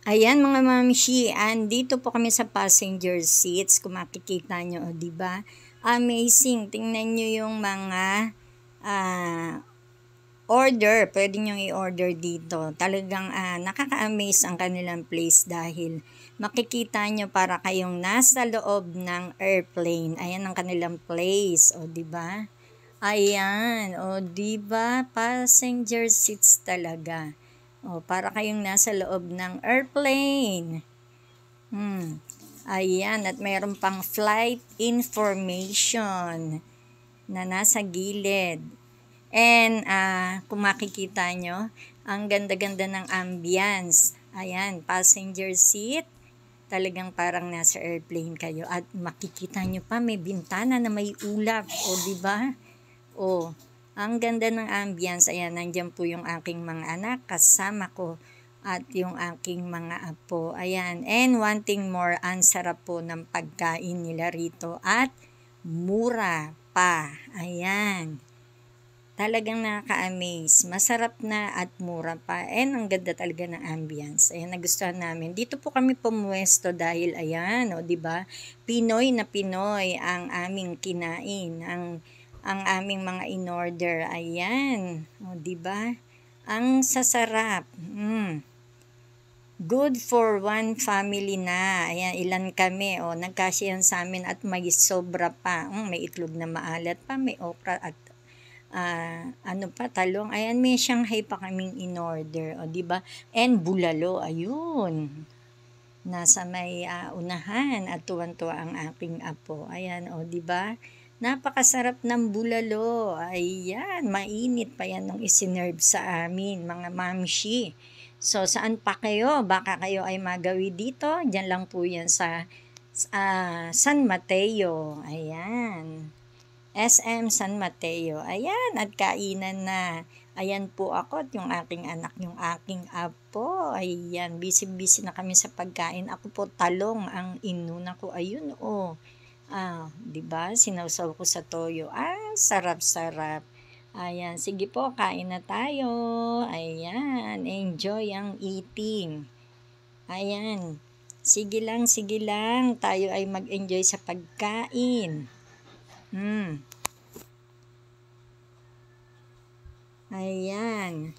Ayan mga mamshi, andito po kami sa passenger seats. Kung makikita nyo, o diba? Amazing. Tingnan nyo yung mga order. Pwede nyo i-order dito. Talagang nakaka-amaze ang kanilang place dahil makikita nyo para kayong nasa loob ng airplane. Ayan ang kanilang place. O diba? Ayan. O diba? Passenger seats talaga. O, para kayong nasa loob ng airplane. Ayan, at mayroon pang flight information na nasa gilid. And, kung makikita nyo, ang ganda-ganda ng ambience. Ayan, passenger seat. Talagang parang nasa airplane kayo. At makikita nyo pa, may bintana na may ulap. O, diba? O, ang ganda ng ambience. Ayan, nandyan po yung aking mga anak, kasama ko, at yung aking mga apo. Ayan, and one thing more, ang sarap po ng pagkain nila rito at mura pa. Ayan, talagang nakaka-amaze. Masarap na at mura pa. And ang ganda talaga ng ambience. Ayan, nagustuhan namin. Dito po kami pumuwesto dahil ayan, o diba, Pinoy na Pinoy ang aming kinain. Ang aming mga in-order. Ayan. O, diba? Ang sasarap. Good for one family na. Ayan, ilan kami. O, nagkasya yan sa amin at may sobra pa. May itlog na maalat pa. May okra at talong. Ayan, may Shanghai pa kaming in-order. O, diba? And bulalo. Ayun. Nasa may unahan at tuwan-tuwa ang aking apo. Ayan, o, diba? Napakasarap ng bulalo. Ayan, mainit pa yan nung isinerve sa amin, mga mamshi. So, saan pa kayo? Baka kayo ay magawi dito. Diyan lang po yan sa San Mateo. Ayan. SM San Mateo. Ayan, at kainan na. Ayan po ako at yung aking anak, yung aking apo. Ayan, busy-busy na kami sa pagkain. Ako po talong ang inuna ko. Ayun, oh. Diba? Sinawsaw ko sa toyo. Sarap-sarap. Ayan, sige po, kain na tayo. Ayan, enjoy ang eating. Ayan, sige lang. Tayo ay mag-enjoy sa pagkain. Ayan.